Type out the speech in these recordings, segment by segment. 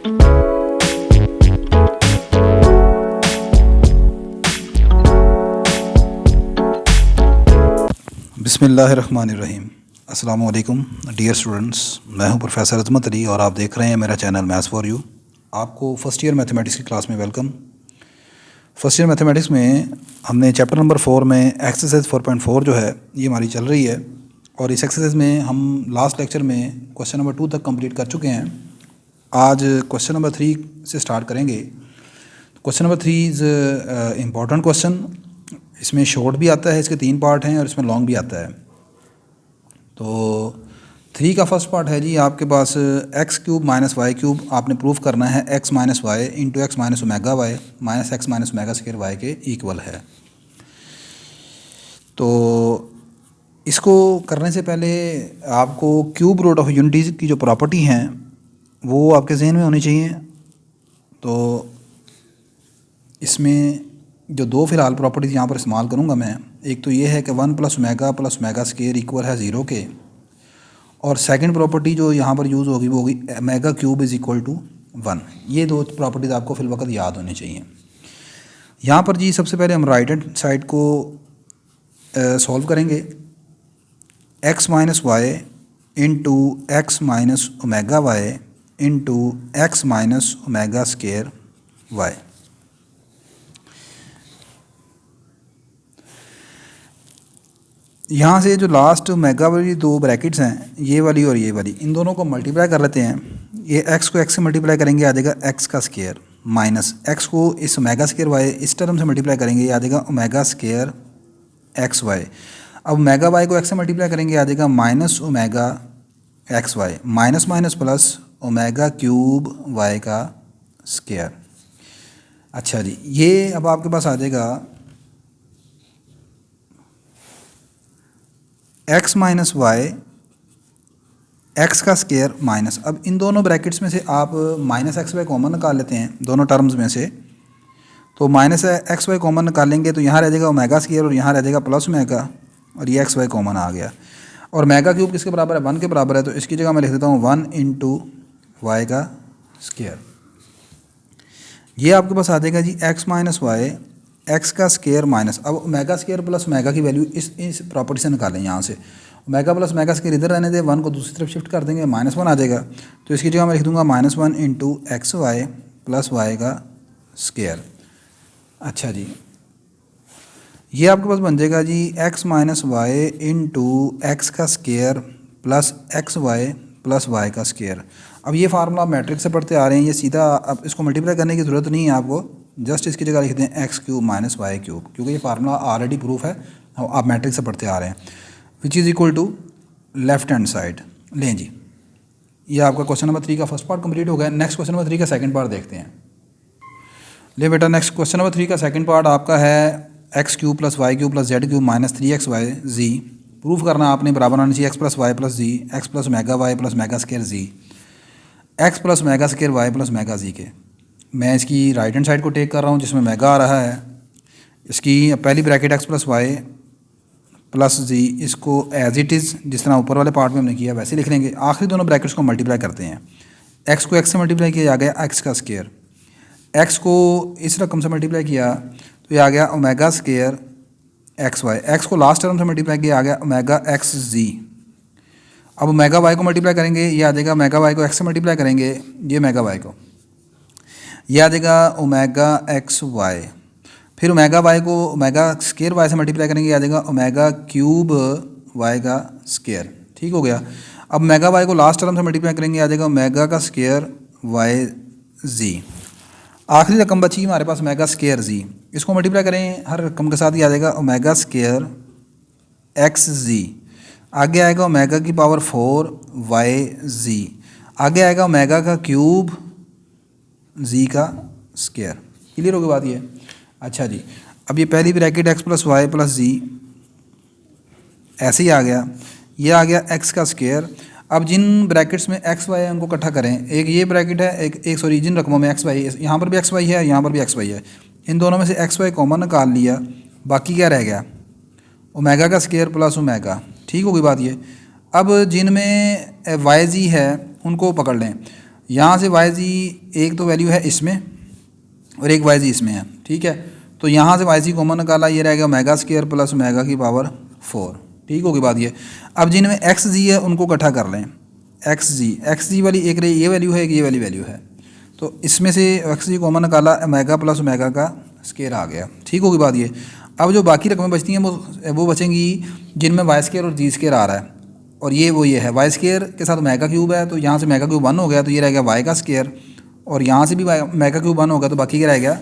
बिस्मिल्लाहिर्रहमानिर्रहीम। अस्सलाम वालेकुम डियर स्टूडेंट्स, मैं हूं प्रोफेसर अजमत अली और आप देख रहे हैं मेरा चैनल मैथ्स फॉर यू। आपको फ़र्स्ट ईयर मैथमेटिक्स की क्लास में वेलकम। फ़र्स्ट ईयर मैथमेटिक्स में हमने चैप्टर नंबर 4 में एक्सरसाइज 4.4 जो है ये हमारी चल रही है और इस एक्सरसाइज में हम लास्ट लेक्चर में क्वेश्चन नंबर 2 तक कंप्लीट कर चुके हैं। आज क्वेश्चन नंबर 3 से स्टार्ट करेंगे। Question number 3 is important question. इसमें शॉर्ट भी आता है, इसके 3 पार्ट हैं और इसमें लॉन्ग भी आता है। तो 3 का फर्स्ट पार्ट है जी आपके पास X cube minus Y cube आपने प्रूफ करना है X minus Y into x minus omega Y minus X minus omega square Y के इक्वल है। तो इसको करने से पहले आपको क्यूब रूट ऑफ यूनिटीज़ की जो प्रॉपर्टी हैं वो आपके जहन में होनी चाहिए। तो इसमें जो 2 फ़िलहाल प्रॉपर्टीज़ यहाँ पर इस्तेमाल करूँगा मैं, एक तो ये है कि 1 प्लस ओमेगा स्क्वायर इक्वल है 0 के, और सेकंड प्रॉपर्टी जो यहाँ पर यूज़ होगी वो होगी omega cube is equal to 1। ये 2 प्रॉपर्टीज़ आपको फिल वक्त याद होनी चाहिए। यहाँ पर जी सबसे पहले हम राइट हैंड साइड को सॉल्व करेंगे। X minus Y into x minus omega y into x minus omega square y. यहाँ से जो लास्ट ओमेगा वाली 2 ब्रैकेट्स हैं, ये वाली और ये वाली, इन दोनों को मल्टीप्लाई कर लेते हैं। ये एक्स को एक्स से मल्टीप्लाई करेंगे आ जाएगा एक्स का स्क्वायर, माइनस एक्स को इस ओमेगा स्क्वायर वाई इस टर्म से मल्टीप्लाई करेंगे आ जाएगा ओमेगा स्क्वायर एक्स वाई। अब ओमेगा वाई को एक्स से मल्टीप्लाई करेंगे आ जाएगा minus omega x y, minus minus plus omega cube y का स्क्वायर। अच्छा जी, ये अब आपके पास आ जाएगा एक्स माइनस वाई एक्स का स्क्वायर माइनस, अब इन दोनों ब्रैकेट्स में से आप माइनस एक्स वाई कॉमन निकाल लेते हैं दोनों टर्म्स में से। तो माइनस एक्स वाई कॉमन निकालेंगे तो यहाँ रह जाएगा ओमेगा स्क्वायर और यहाँ रह जाएगा प्लस ओमेगा, और ये एक्स वाई कॉमन आ गया। और ओमेगा क्यूब किसके बराबर है? 1 के बराबर है, तो इसकी जगह मैं लिख देता हूँ 1 इंटू वाई का स्क्वायर। ये आपके पास आ जाएगा जी एक्स माइनस वाई एक्स का स्क्वायर माइनस, अब ओमेगा स्क्वायर प्लस ओमेगा की वैल्यू इस प्रॉपर्टी से निकालें। यहाँ से ओमेगा प्लस ओमेगा स्क्वायर इधर रहने दें, 1 को दूसरी तरफ शिफ्ट कर देंगे, -1 आ जाएगा। तो इसकी जगह मैं लिख दूंगा -1 into x y plus y का स्क्वायर। अच्छा जी, ये आपके पास बन जाएगा जी x minus Y into x का square plus x y plus y का स्क्वायर। अब ये फार्मूला आप मैट्रिक्स से पढ़ते आ रहे हैं, ये सीधा, अब इसको मल्टीप्लाई करने की ज़रूरत नहीं है आपको, जस्ट इसकी जगह लिखते हैं x cube minus Y cube, क्योंकि ये फार्मूला ऑलरेडी प्रूफ है, आप मैट्रिक्स से पढ़ते आ रहे हैं, which is equal to left hand side. लें जी, ये आपका क्वेश्चन नंबर 3 का फर्स्ट पार्ट कंप्लीट हो गया। नेक्स्ट क्वेश्चन नंबर 3 का सेकंड पार्ट देखते हैं। ले बेटा, नेक्स्ट क्वेश्चन नंबर 3 का सेकंड पार्ट आपका है x cube plus y cube plus z cube minus 3x y z. Proof करना आपने बराबर आना चाहिए x plus y plus z, x plus omega y plus omega square z, x plus omega square y plus omega z के। मैं इसकी right hand side को take कर रहा हूँ जिसमें मेगा आ रहा है। इसकी पहली bracket x plus y plus z, इसको एज इट इज़ जिस तरह ऊपर वाले पार्ट में हमने किया वैसे लिख लेंगे। आखिरी दोनों ब्रैकेट्स को मल्टीप्लाई करते हैं। एक्स को एक्स से मल्टीप्लाई किया आ गया एक्स का स्क्वायर, एक्स को इस रकम से मल्टीप्लाई किया तो ये आ गया omega square x y, x को लास्ट टर्म से मल्टीप्लाई किया आ गया ओमेगा एक्स जी। अब ओमेगा वाई को मल्टीप्लाई करेंगे, ये आ जाएगा ओमेगा वाई को एक्स से मल्टीप्लाई करेंगे, ये ओमेगा वाई को, ये आ जाएगा ओमेगा एक्स वाई। फिर ओमेगा वाई को ओमेगा स्क्वायर वाई से मल्टीप्लाई करेंगे, आ जाएगा ओमेगा क्यूब वाई का स्क्वायर। ठीक हो गया। अब ओमेगा वाई को लास्ट टर्म से मल्टीप्लाई करेंगे, आ जाएगा ओमेगा का स्क्वायर वाई जी। आखिरी रकम बची हमारे पास ओमेगा स्क्वायर जी, इसको मल्टीप्लाई करें हर रकम के साथ, ही आ जाएगा ओमेगा स्क्वायर एक्स जी। आगे आएगा ओमेगा की पावर 4 वाई जी, आगे आएगा ओमेगा का क्यूब जी का स्क्वायर। क्लियर होगी बात ये? अच्छा जी, अब ये पहली bracket x plus y plus z ऐसे ही आ गया, ये आ गया एक्स का स्क्वायर। अब जिन ब्रैकेट्स में एक्स वाई है उनको इकट्ठा करें, एक ये ब्रैकेट है, एक सॉरी जिन रकमों में एक्स वाई, यहाँ पर भी एक्स वाई है, यहाँ पर भी एक्स वाई है, इन दोनों में से एक्स वाई कॉमन निकाल लिया, बाकी क्या रह गया ओमेगा का स्क्वायर प्लस ओमेगा। ठीक होगी बात ये? अब जिनमें वाई जी है उनको पकड़ लें, यहाँ से वाई जी एक तो वैल्यू है इसमें और एक वाई जी इसमें है, ठीक है। तो यहाँ से वाई जी कॉमन निकाला, ये रहेगा ओमेगा स्क्वायर प्लस ओमेगा की पावर 4, ठीक होगी बात ये। अब जिनमें एक्स जी है उनको इकट्ठा कर लें, एक्स जी वाली एक ये वैल्यू है, एक ये वाली वैल्यू है, तो इसमें से एक्स जी कॉमन निकाला, ओमेगा प्लस ओमेगा का स्क्वायर आ गया, ठीक होगी बात ये। अब जो बाकी रकमें बचती हैं वो बचेंगी जिनमें वाई स्क्वायर और जी स्क्वायर आ रहा है, और ये है वाई स्क्वायर के साथ ओमेगा क्यूब है, तो यहाँ से ओमेगा क्यूब 1 हो गया, तो ये रह गया वाई का स्क्वायर, और यहाँ से भी ओमेगा क्यूब 1 होगा, तो बाकी क्या रह गया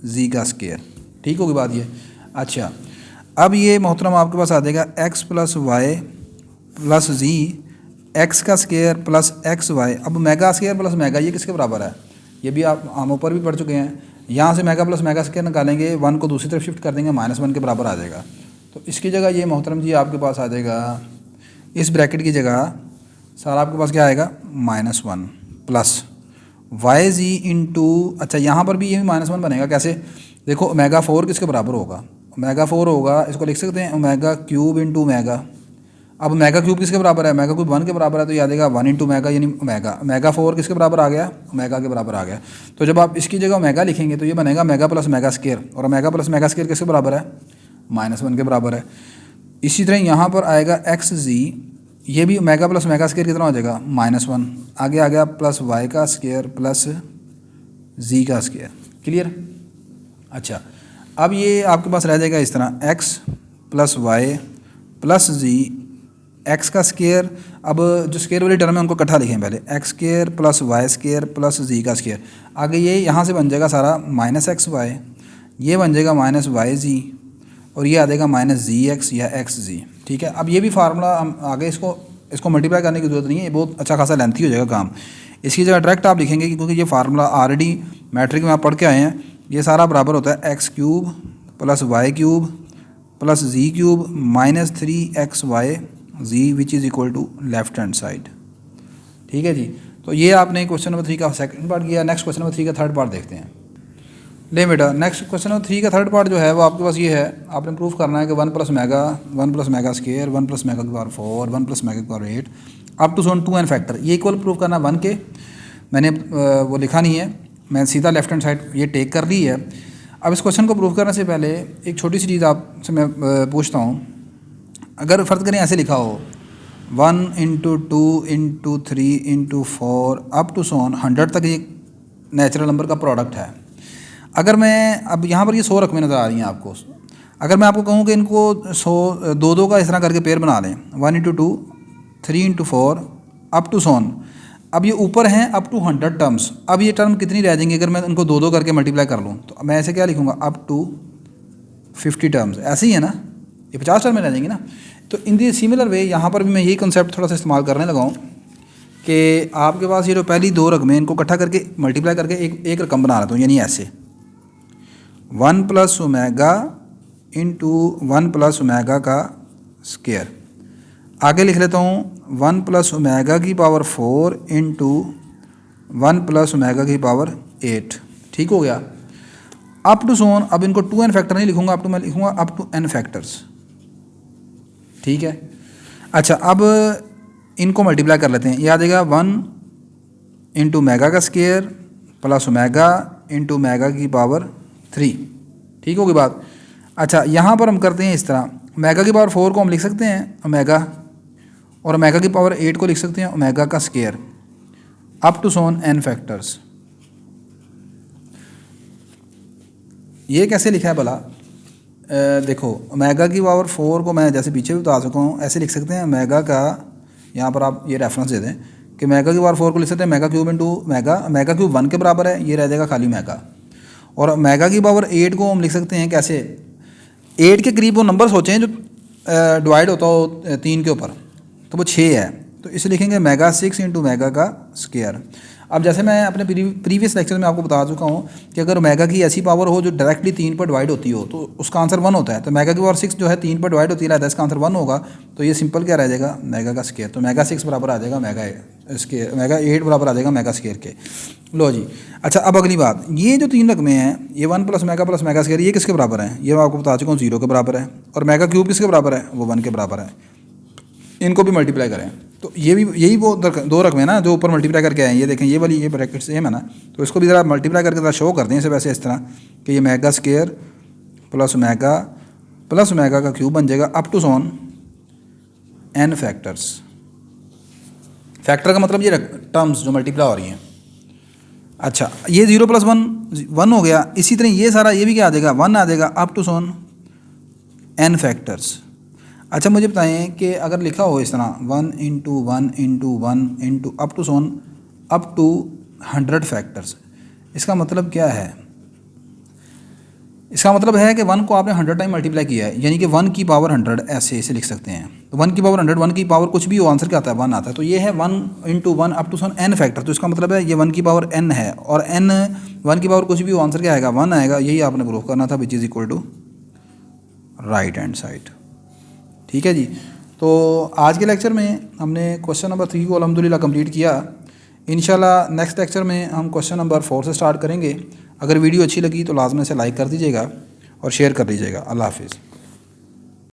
जी का स्क्वायर, ठीक होगी बात ये। अच्छा, अब ये मोहतरम आपके पास आ जाएगा x plus y plus z, x का स्क्वायर प्लस एक्स वाई। अब ओमेगा स्क्वायर प्लस ओमेगा ये किसके बराबर है, ये भी हम ऊपर भी पढ़ चुके हैं। यहाँ से ओमेगा प्लस ओमेगा स्क्वायर निकालेंगे, 1 को दूसरी तरफ शिफ्ट कर देंगे, -1 के बराबर आ जाएगा। तो इसकी जगह ये मोहतरम जी आपके पास आ जाएगा, इस ब्रैकेट की जगह सारा आपके पास क्या आएगा -1 प्लस वाई जी इंटू, अच्छा यहाँ पर भी ये भी -1 बनेगा, कैसे देखो, ओमेगा 4 किसके बराबर होगा, ओमेगा 4 होगा, इसको लिख सकते हैं ओमेगा क्यूब इंटू ओमेगा। अब ओमेगा क्यूब किसके बराबर है, ओमेगा क्यूब 1 के बराबर है, तो याद आएगा 1 इंटू ओमेगा यानी ओमेगा 4 किसके बराबर आ गया, ओमेगा के बराबर आ गया। तो जब आप इसकी जगह ओमेगा लिखेंगे तो ये बनेगा ओमेगा प्लस ओमेगा स्क्वायर, और ओमेगा प्लस ओमेगा स्क्वायर किसके बराबर है, -1 के बराबर है। इसी तरह यहाँ पर आएगा एक्स जी, ये भी ओमेगा प्लस ओमेगा स्क्वायर कितना हो जाएगा -1, आगे आ गया प्लस वाई का स्क्वायर प्लस जी का स्क्वायर, क्लियर। अच्छा, अब ये आपके पास रह जाएगा इस तरह x plus y plus z, x का स्क्वायर, अब जो स्क्वायर वाली टर्म है उनको इकट्ठा लिखें पहले, x square plus y square plus z का स्क्वायर, आगे ये यहाँ से बन जाएगा सारा -xy, ये बन जाएगा -yg, और ये आ जाएगा -gx या xg, ठीक है। अब ये भी फार्मूला हम आगे इसको मल्टीप्लाई करने की ज़रूरत नहीं है, ये बहुत अच्छा खासा लेंथी हो जाएगा काम। इसकी जगह डायरेक्ट आप लिखेंगे क्योंकि ये फार्मूला ऑलरेडी मैट्रिक में आप पढ़ के आए हैं, ये सारा बराबर होता है x cube plus y cube plus z cube -3xy z which is equal to left hand side, ठीक है जी। तो ये आपने क्वेश्चन नंबर 3 का सेकंड पार्ट किया। नेक्स्ट क्वेश्चन नंबर 3 का थर्ड पार्ट देखते हैं। ले बेटा, नेक्स्ट क्वेश्चन नंबर 3 का थर्ड पार्ट जो है वो आपके पास ये है, आपने प्रूफ करना है कि 1 plus omega square 1 plus omega की पावर 4 1 प्लस ओमेगा की power 8 up to 2n factor, ये इक्वल प्रूफ करना 1 के। मैंने वो लिखा नहीं है, मैं सीधा लेफ्ट हैंड साइड ये टेक कर ली है। अब इस क्वेश्चन को प्रूफ करने से पहले एक छोटी सी चीज़ आपसे मैं पूछता हूँ, अगर फ़र्ज़ करें ऐसे लिखा हो 1 into 2 into 3 into 4 up to 100 तक, ये नेचुरल नंबर का प्रोडक्ट है। अगर मैं अब यहाँ पर ये 100 रकमें नज़र आ रही हैं आपको, अगर मैं आपको कहूँ कि इनको 100 दो का इस तरह करके पेयर बना लें, 1 इंटू 2 3 इंटू 4 अप टू 100, अब ये ऊपर हैं अप टू 100 टर्म्स। अब ये टर्म कितनी रह जाएंगी अगर मैं उनको 2 करके मल्टीप्लाई कर लूँ, तो मैं ऐसे क्या लिखूँगा, अप टू 50 टर्म्स, ऐसे ही है ना, ये 50 टर्म में रह जाएंगी ना। तो इन दी सिमिलर वे यहाँ पर भी मैं यही कॉन्सेप्ट थोड़ा सा इस्तेमाल करने लगा हूँ कि आपके पास ये जो पहली 2 रकमें इनको इकट्ठा करके मल्टीप्लाई करके एक रकम बना रहा हूँ, यानी ऐसे 1 plus omega into 1 plus omega का स्क्वायर, आगे लिख लेता हूँ 1 प्लस ओमेगा की पावर 4 इंटू 1 प्लस ओमेगा की पावर 8, ठीक हो गया। अप टू 100, अब इनको 2n फैक्टर नहीं लिखूंगा, अप टू मैं लिखूंगा अप टू n फैक्टर्स, ठीक है। अच्छा, अब इनको मल्टीप्लाई कर लेते हैं, ये आ जाएगा 1 इंटू ओमेगा का square plus omega into omega की पावर 3, ठीक होगी बात। अच्छा, यहाँ पर हम करते हैं इस तरह, ओमेगा की पावर 4 को हम लिख सकते हैं ओमेगा, और ओमेगा की पावर 8 को लिख सकते हैं ओमेगा का square up to 100 n factors. ये कैसे लिखा है भला, देखो ओमेगा की पावर 4 को मैं जैसे पीछे भी बता चुका हूँ, ऐसे लिख सकते हैं ओमेगा का, यहाँ पर आप ये रेफरेंस दे दें कि ओमेगा की पावर 4 को लिख सकते हैं omega cube into omega, omega cube 1 के बराबर है, ये रह जाएगा खाली ओमेगा। और ओमेगा की पावर 8 को हम लिख सकते हैं कैसे, 8 के करीब वो नंबर सोचें जो डिवाइड होता हो 3 के ऊपर, तो वो 6 है, तो इसे लिखेंगे ओमेगा 6 इंटू ओमेगा का स्क्वायर। अब जैसे मैं अपने प्रीवियस लेक्चर में आपको बता चुका हूँ कि अगर ओमेगा की ऐसी पावर हो जो डायरेक्टली 3 पर डिवाइड होती हो तो उसका आंसर 1 होता है, तो ओमेगा की पावर 6 जो है 3 पर डिवाइड होती है, इसका आंसर 1 होगा, तो ये सिंपल क्या रह जाएगा ओमेगा का स्क्वायर। तो ओमेगा 6 बराबर आ जाएगा ओमेगा 8 बराबर आ जाएगा ओमेगा स्क्वायर के। लो जी, अच्छा अब अगली बात, ये जो 3 रकमें हैं, ये 1 प्लस ओमेगा स्क्वायर, ये किसके बराबर है, ये मैं आपको बता चुका हूँ 0 के बराबर है, और ओमेगा क्यूब किसके बराबर है, वो 1 के बराबर है। इनको भी मल्टीप्लाई करें। तो ये भी यही वो दो रकम है ना जो ऊपर मल्टीप्लाई करके आए हैं। ये देखें ये वाली ये ब्रैकेट सेम है ना, तो इसको भी ज़रा मल्टीप्लाई करके ज़रा शो कर दें इसे वैसे इस तरह कि ये मेगा स्क्वायर प्लस ओमेगा का क्यूब बन जाएगा up to so on n factors. Factor का मतलब ये टर्म्स जो मल्टीप्लाई हो रही हैं। अच्छा ये 0 + 1 हो गया। इसी तरह ये सारा ये भी क्या आ जाएगा 1 आ जाएगा up to so on n factors. अच्छा मुझे बताएं कि अगर लिखा हो इस तरह 1 × 1 × 1 × up to so on up to 100 factors, इसका मतलब क्या है? इसका मतलब है कि 1 को आपने 100 टाइम मल्टीप्लाई किया है, यानी कि 1 की पावर 100 ऐसे इसे लिख सकते हैं। तो 1 की पावर 100, 1 की पावर कुछ भी हो आंसर क्या आता है 1 आता है। तो ये है 1 × 1 up to so on n factor. तो इसका मतलब है ये 1 की पावर n है और n 1 की पावर कुछ भी हो आंसर क्या आएगा 1 आएगा। यही आपने प्रूफ करना था which is equal to right hand side. ठीक है जी। तो आज के लेक्चर में हमने क्वेश्चन नंबर 3 को अल्हम्दुलिल्लाह कंप्लीट किया। इंशाल्लाह नेक्स्ट लेक्चर में हम क्वेश्चन नंबर 4 से स्टार्ट करेंगे। अगर वीडियो अच्छी लगी तो लाजमी से लाइक कर दीजिएगा और शेयर कर दीजिएगा। अल्लाह हाफिज़।